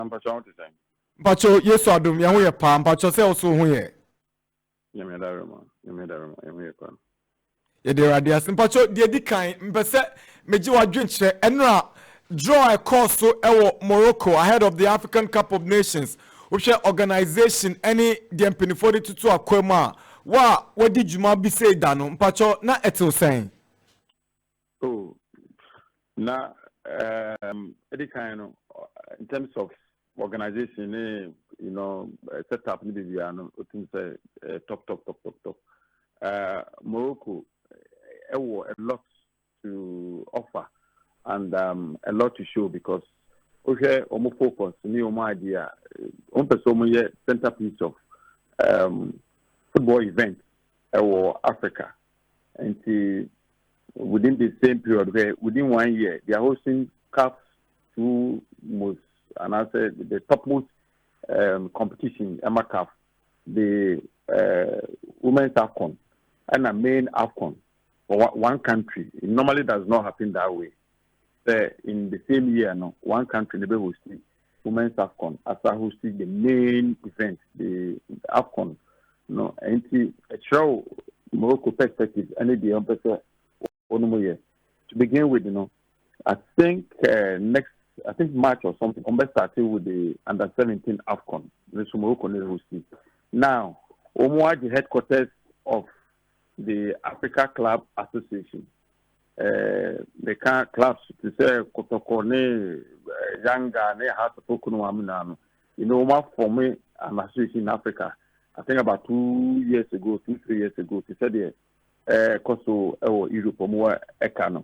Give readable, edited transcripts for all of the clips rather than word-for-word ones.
Mpacho to say. Mpacho yes adum ya ho ye pa mpacho se oso ho ye. You made that room. You made that room. You made it. Ye de radias mpacho de di kan mpese meji wadwenkyere enra draw a course so ewo Morocco ahead of the African Cup of Nations. Which organization any the penifodi tutu akwema wa wadi juma bi say dano mpacho na etil saying. Oh, now, any kind of in terms of organization, set up no things top. Morocco, a lot to offer and a lot to show because okay, almost focus, new idea, centerpiece of football events or Africa and within the same period where within 1 year they are hosting CAF's two most and I said the topmost competition Emma CAF, the women's AFCON and a main AFCON for one country. It normally does not happen that way. In the same year, one country never hosting women's AFCON after hosting the main event, the AFCON. And it show Morocco perspective and the emphasis. To begin with, I think March or something. I'm starting with the under-17 AFCON. Morocco hosting. Now, the headquarters of the Africa Club Association. The clubs to say Kotokone, Yanga, ne Hasapokunu Aminano. For me, an association in Africa. I think about 2 years ago, 3 years ago, to say Koso Europe more Ekano,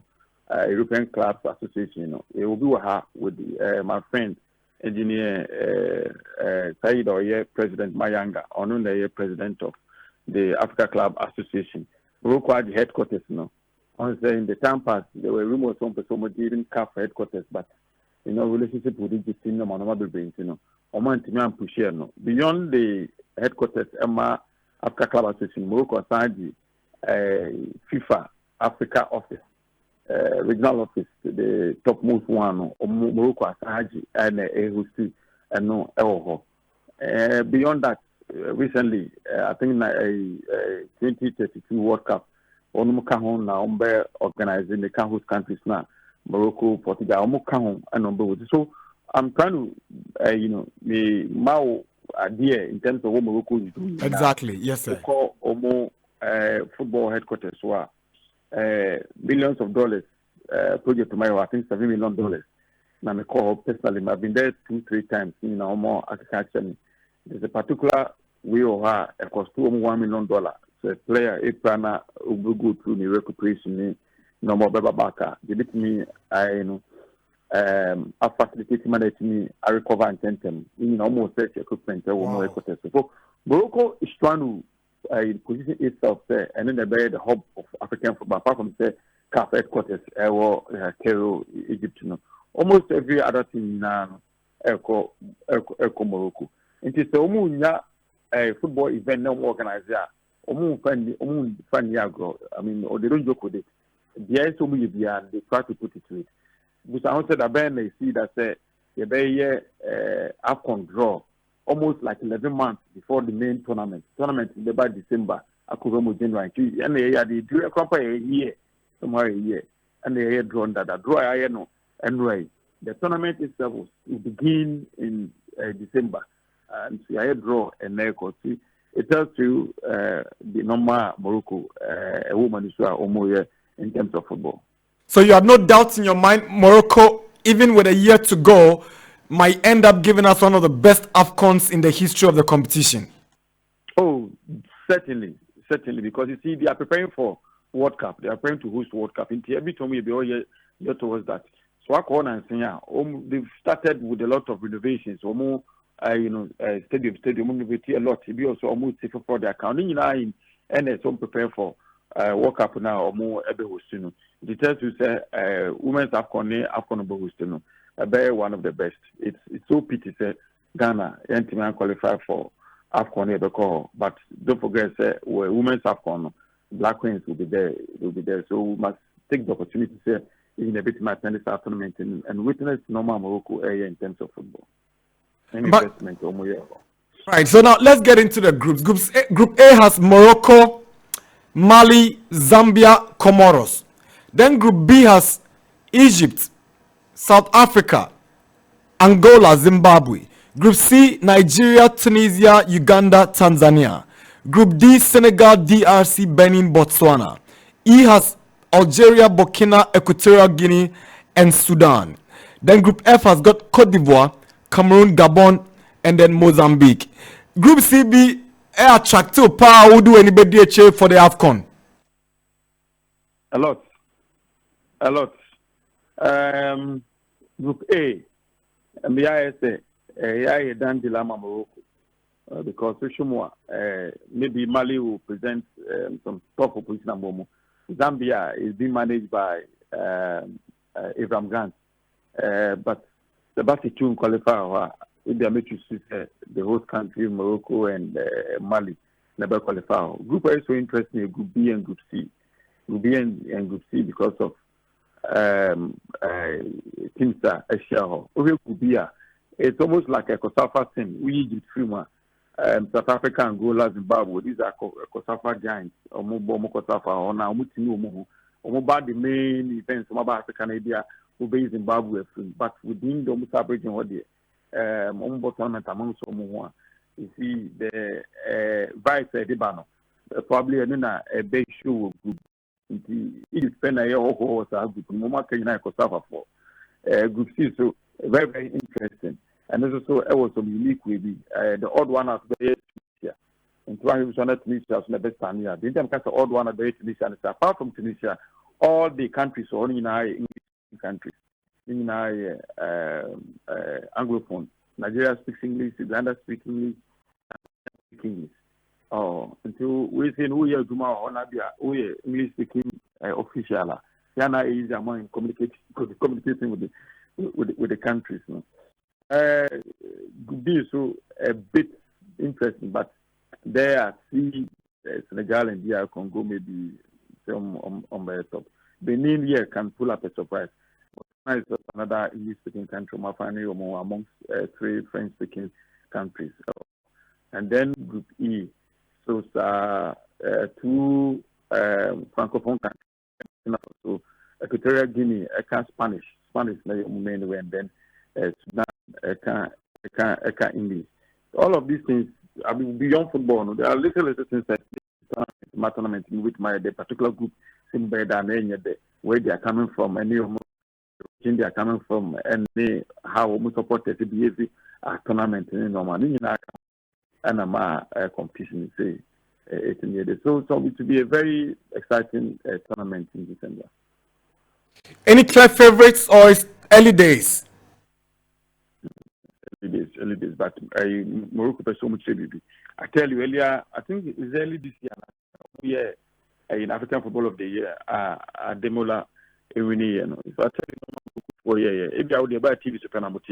European Clubs Association. It will be with my friend engineer Said Oye, President Mayanga, Onunde president of the Africa Club Association. Morocco had the headquarters in the time past there were rumors on some even CAF headquarters, but relationship with Egypt no beyond the headquarters Africa Club Association, Morocco assigned FIFA Africa office, regional office, the topmost one, Morocco Asahaji and Ehusi and no Eho. Beyond that, recently, I think 2032 World Cup, Onumukahon now organizing the host countries now, Morocco, Portugal, Omukahon and number. So I'm trying to, the Mao idea in terms of what Morocco is doing. Exactly, yes, sir. Call Omo football headquarters were millions of dollars project to my I think $7 million. Now I call personally, I've been there 2-3 times in more agriculture. There's a particular way or her it costs $1 million. So a player, a planner will go through the recuperation, no more Baba Baka. They let me, I facilitate me, I recover and send them. Almost such equipment, more headquarters. So Morocco is trying to position itself there, and then the hub of African football, apart from the CAF headquarters, Cairo, Egypt. Almost every other team now, Echo Morocco. It is the football event now organized there. I mean, or they don't joke with it. There is so many behind. They try to put it to it. But I said that they see that the AFCON draw. Almost like 11 months before the main tournament. Tournament is by December, Akuromo January. And they do a proper year, somewhere a year. And they had drawn that. Draw I know. Anyway, the tournament itself will begin in December. And so I draw and see. It tells you the normal Morocco, a woman is almost in terms of football. So you have no doubt in your mind, Morocco, even with a year to go, might end up giving us one of the best AFCONs in the history of the competition. Oh, certainly, because you see, they are preparing for World Cup. They are preparing to host World Cup. In every time we be all year towards that. So I call and say, they've started with a lot of renovations. Stadium. A lot. It be also almost safer for their accounting. And it's all prepared for World Cup now or more ever hosting. It tells you say women's AFCON hosting. One of the best. It's so pity say Ghana and qualify for AFCON but don't forget say women's AFCON, Black Queens will be there. So we must take the opportunity to say even a bit my tennis tournament and witness normal Morocco area in terms of football. any investment. Right. So now let's get into the groups. Group A has Morocco, Mali, Zambia, Comoros. Then Group B has Egypt, South Africa, Angola, Zimbabwe. Group C, Nigeria, Tunisia, Uganda, Tanzania. Group D, Senegal, DRC, Benin, Botswana. E has Algeria, Burkina, Equatorial Guinea, and Sudan. Then Group F has got Cote d'Ivoire, Cameroon, Gabon, and then Mozambique. Group C be attractive power. Who do anybody cheer for the AFCON? A lot. Group A, I done dilemma Morocco because maybe Mali will present some tough opposition. Zambia is being managed by Abraham Grant, but the Basitun qualifier. They are making the host country, Morocco and Mali, never qualify. Group A is so interesting. Group B and Group C. Group B and Group C because of teams that Acheampong. Over Group B, it's almost like a COSAFA team. We Egypt, South Africa, Angola, Zimbabwe. These are COSAFA giants. Omo COSAFA. Ona omo about the main events. Omo about African idea. Obey Zimbabwe, but within the almost averaging what they. You see the vice Dibano, probably a big show group. It is pen a year or so group. Moma can I for group C, so very, very interesting. And also, it was some unique with the odd one at the Tunisia. And Tunisia was never stand here. The Indian cast the odd one at the Tunisia. And apart from Tunisia, all the countries are only in English countries. In Anglophone. Nigeria speaks English, Uganda speaks English, English. Oh, until we say we are Juma or Nabia, we are English speaking official. Yana is among communicating with the countries. No? Could be so a bit interesting, but there I see Senegal and DR Congo maybe some on the top. Benin here can pull up a surprise. Is another English-speaking country, amongst 3 French-speaking countries. And then Group E, so 2 Francophone countries, so Equatorial Guinea, Spanish, mainly, and then Sudan, English. All of these things, I mean, beyond football, no, there are little things that my tournament in which the particular group seem better than where they are coming from, and they are coming from, and how we support the BAC tournament in Normandy and a competition. So it will be a very exciting tournament in December. Any clear favorites or it's early days? Early days, but Morocco has so much baby. I tell you earlier, I think it's early this year. In African Football of the Year, Demola. If I tell you, if I would buy TV to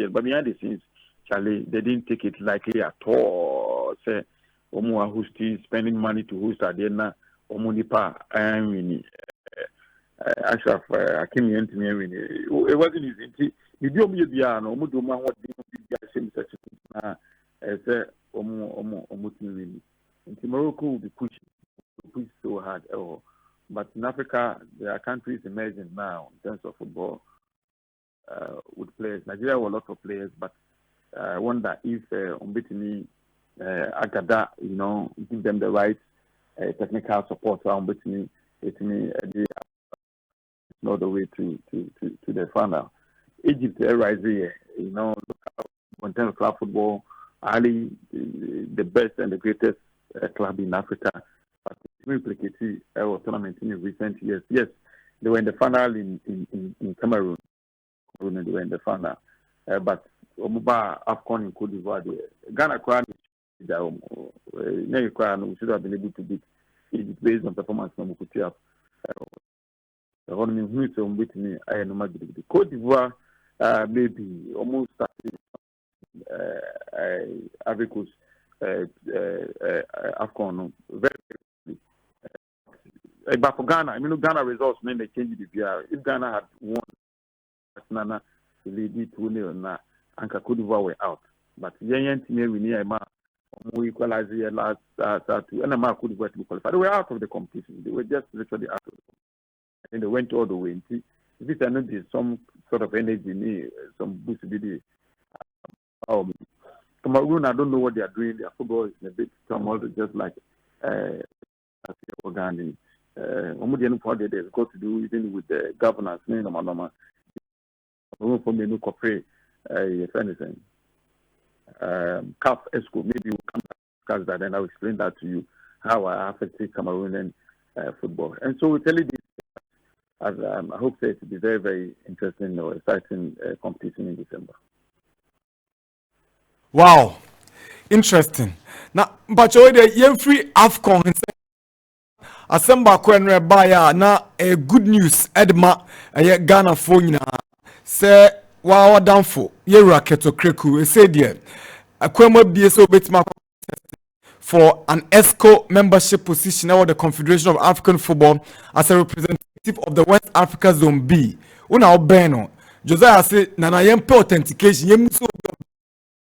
but behind the scenes, Charlie, they didn't take it lightly at all. Say, Omo hosting, spending money to host Adena, Omunipa, and Ashraf, Akimi, and it wasn't easy. You do me the ano, Muduma, what the same such as Omutin. In Morocco will be pushed so hard. But in Africa, there are countries emerging now in terms of football with players. Nigeria have a lot of players, but I wonder if Umbitini Agada, give them the right technical support around Umbitini, all the way to the final. Egypt rising, in terms of club football, Ali, the best and the greatest club in Africa. But replicated our tournament in recent years. Yes, they were in the final in Cameroon. They were in the final. But Omuba AFCON in Cote d'Ivoire, Ghana we should have been able to beat Egypt based on performance from Mukutia. Cote d'Ivoire maybe almost Ivory Coast AFCON very. But for Ghana, Ghana results mean they change the VR. If Ghana had won, Nana lead it 2-0 and Cote d'Ivoire were out. but Yen we near ma we equalize the last two and a mark could to qualify. They were out of the competition. They were just literally out of the competition. And they went all the way. If it's not some sort of energy, some boost the Cameroon, I don't know what they are doing. Their football is a bit turmoil, just like Uganda. They've got to do even with the governance. For me, no cooperate. If anything, CAF ESCO, maybe we'll come back to that, and I'll explain that to you how I affected Cameroonian football. And so we tell you this. I hope that it will be very, very interesting or exciting competition in December. Wow, interesting. Now, but you the free AFCON Assemble Kwenre Baya na good news Edma Ghana phone na say wow down for Yera Keto Kreku said there Akwemo BSO Betima for an ESCO membership position or the Confederation of African Football as a representative of the West Africa Zone B. Una obeno Josiah say na yempe authentication yemso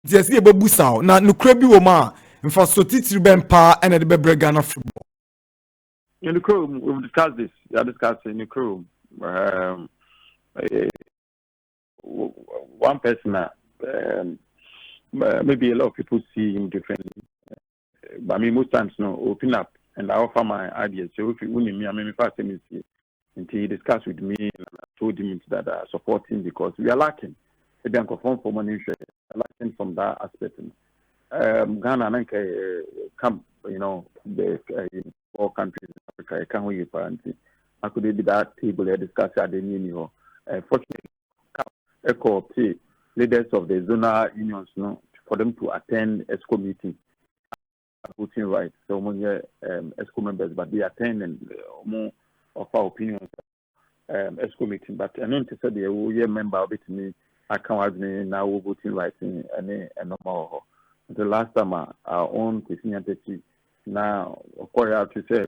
yes ye bebusa na nukre bi wo ma mfa so titiri bempa ene de bebre Ghana football. In the crew, we've discussed this. We are discussing in the crew. One person, maybe a lot of people see him differently. But I mean, most times, open up and I offer my ideas. So if you want me, I mean, first time until he discussed with me and I told him that I support him because we are lacking. Maybe I'm conformed for money, lacking from that aspect. Ghana, come, the all countries in Africa, I can't wait for it. I could be that table here discussing at the union. Fortunately, ECO leaders of the zonal unions, for them to attend ESCO meetings, voting rights. So many ESCO members, but they attend and more of our opinions ESCO meeting. But I know to say the member of it me, I can't have me now voting rights in any normal. The last time our own question now, of course, I have to say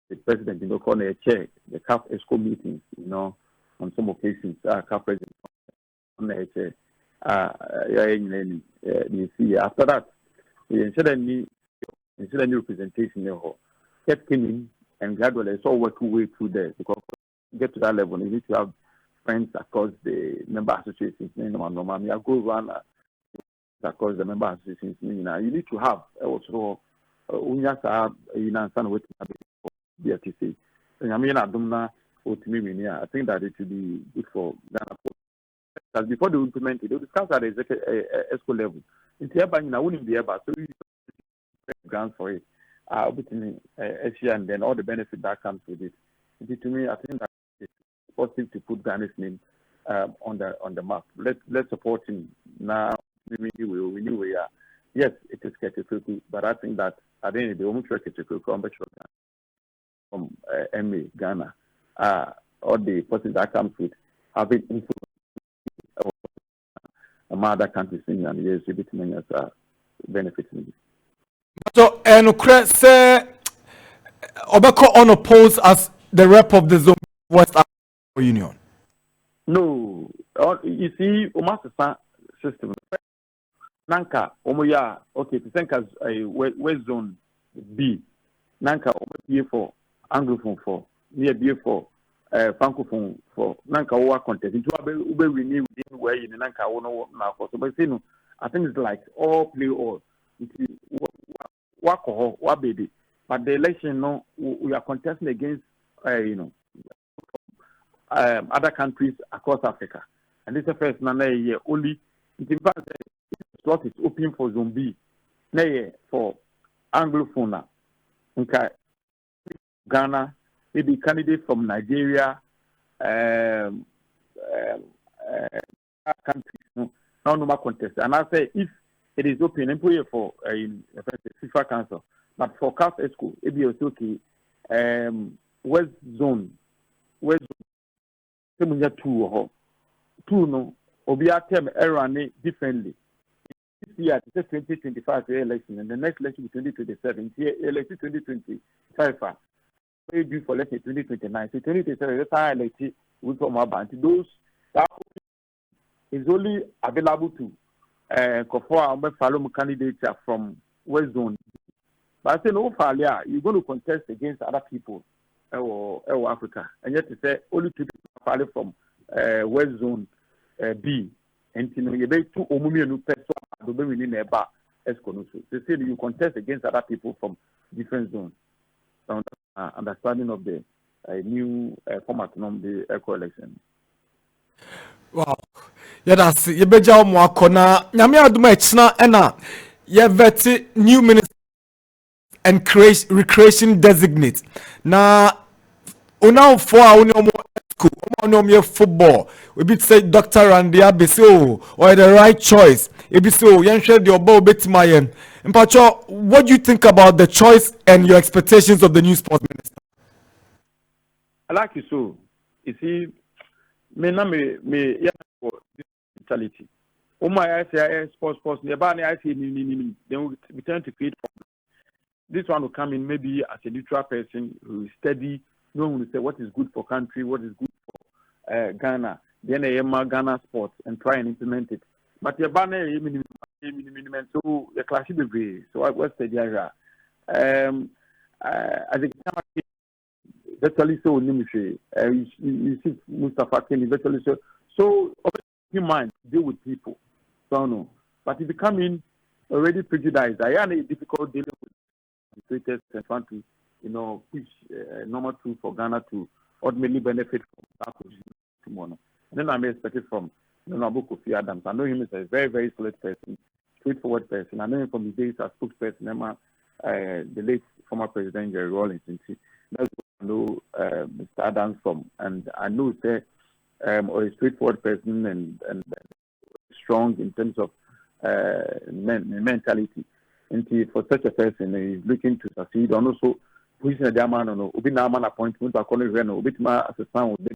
the president, call a chair, the CAF ESCO meetings, on some occasions, CAF president on a chair. You see, after that, instead of new representation, kept coming and gradually it's all working way through there because to get to that level, you need to have friends across the member associations. I go run across the member associations. You need to have also. I think that it will be good for Ghana. Because before they implement it, they'll discuss at the ESCO level. In Tiabani, I wouldn't be able to grant for it. And then all the benefit that comes with it. To me, I think that it's positive to put Ghana's name on the map. Let's support him now. We knew we are. Yes, it is Ketekuku, but I think that at the end of the day, almost Ketekuku from MA Ghana, all the positives that comes with having influence on other countries in and yes, a bit many benefiting. So, and say Obeko unopposed as the rep of the Zone West Africa Union. No, you see, Omasa system. Nanka, Omoya, okay, to think as a West Zone B. Nanka, Omo for Anglophone for, near B for Francophone for Nanka Owa contest. Into Ube renew within where in Nanka Ono now for. So, but I think it's like all play all. What baby. But the election, we are contesting against, other countries across Africa. And this is the first year only. In fact, slot is open for Zombi, for Anglophone, okay, Ghana, maybe candidates from Nigeria, countries, no more contest. And I say if it is open, employee for FIFA Council, but for CAF ESCO, it be okay. West Zone, two no, Obia term error differently. This year, it's a 2025 election, and the next election is 2027. Here, election 2025. Very due for election 2029. So 2027, that's how elected we from our bank. Those that is only available to Kofoa follow candidates are from West Zone. But I say no failure, you're going to contest against other people or Africa. And yet to say only 2 people follow from West Zone B. And you be 2 omumi person do be within a bar AFCON. They say you contest against other people from different zones. So, understanding of the new format of the eco election. Wow. Yeah, that's it. You better more corner. Nyame aduma echna ena. You veti new minister and recreation designate. Na una for our school, our football. We be say Dr. Randy Abeso or the right choice. It be so. Yan share the obo bit my Mpacho, what do you think about the choice and your expectations of the new sports minister? I like you so. You see, me yeah for this mentality. Oh my, I say sports. Nearby, I say then we tend to create problems. This one will come in maybe as a neutral person who is steady, knowing to say what is good for country, what is good for Ghana. Then I Ghana sports and try and implement it. But your banner, so the class should be so I was steady. As a virtually so you see Mustafa Kenny virtually so. So you mind deal with people. So no. But if you come in already prejudiced, I am a difficult dealing with administrators and trying to, push normal tool for Ghana to ultimately benefit from that position tomorrow. And then I'm expected from Honorable Kofi Adams. I know him as a very, very solid person, straightforward person. I know him from his days as spokesperson, the late former President Jerry Rawlings. That's what I know Mr. Adams from. And I know he's a straightforward person and strong in terms of mentality. And for such a person, he's looking to succeed. And also, pushing a man on Obinaman appointment, I call it Reno, Obitma as a son with the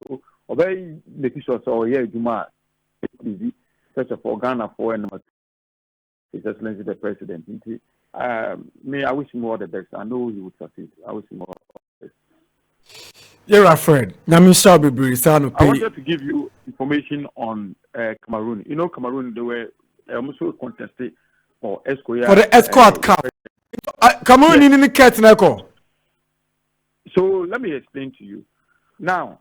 so, very delicious or yeah, Juma, such a for Ghana for and His Excellency the President. Me, I wish him all the best. I know he would succeed. I wish him all the best. You're a friend. I wanted to give you information on Cameroon. You know, Cameroon, they were almost contested for ESCO. For the ESCO Cup. Cameroon in the Ketneko. So let me explain to you. Now,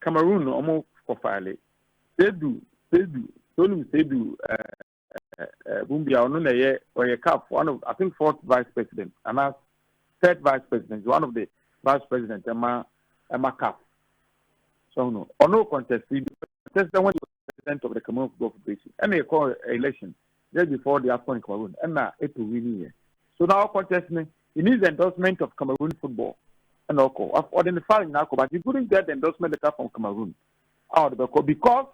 Cameroon almost profile. They do. Bumbia Onuneye or a cup, one of I think 4th vice president, and as 3rd vice president, one of the vice president, Emma Cap. So no, or no contest. The one president of the Cameroon Football Federation, and they call election just before the AFCON in Cameroon, and now it will win here. So now contesting, he needs endorsement of Cameroon football. And also, or in the filing now, but you couldn't get the endorsement letter from Cameroon out of the because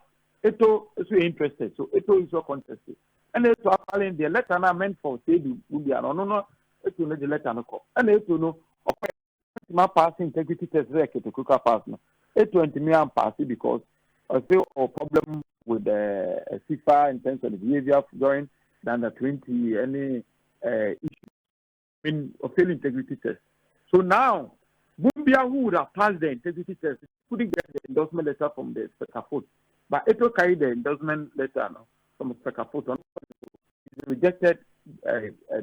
Eto is interested. So Eto is so contested. And Eto filing the letter now meant for Sedu Ubia. No, Eto no the letter no call. And Eto no, my passing integrity test record to cook up pass no. Eto and me am passing because I still a problem with the FIFA in terms of the behavior during the under 20 any issue of failed integrity test. So now. Bumbia, who would have passed the integrity test, couldn't get the endorsement letter from the Specafort. But Eto carried the endorsement letter from the Specafort. It's rejected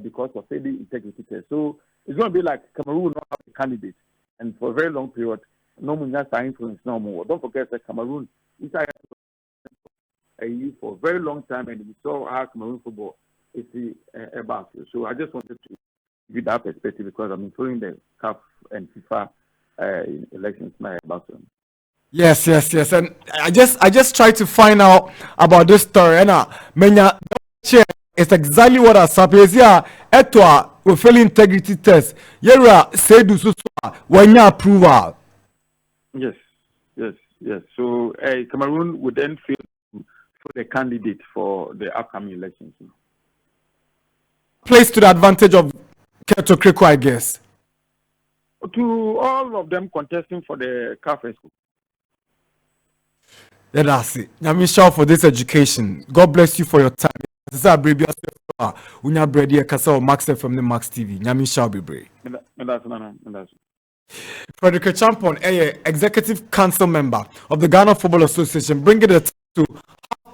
because of failing integrity test. So it's going to be like Cameroon will not have a candidate. And for a very long period, no one has influence no more. Don't forget that Cameroon is for a very long time, and we saw how Cameroon football is about. So I just wanted to give that perspective because I'm following the CAF and FIFA elections now about them. Yes. And I just tried to find out about this story. And Menya it's exactly what I said. Yeah, Etwa will fail integrity test. Yera said do so when you approval. Yes. So Cameroon would then fail for the candidate for the upcoming elections. Plays to the advantage of Keto Kriko, I guess. To all of them contesting for the CAF school. Yeah, that's it. Nyamisha for this education. God bless you for your time. This is a baby. Unya Brady Kasa Max from the Max TV. Nyamisha be brave. Frederick Acheampong, executive council member of the Ghana Football Association, bringing it to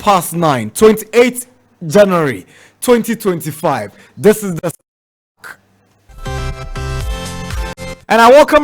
9:15, 28th January 2025. This is the and I welcome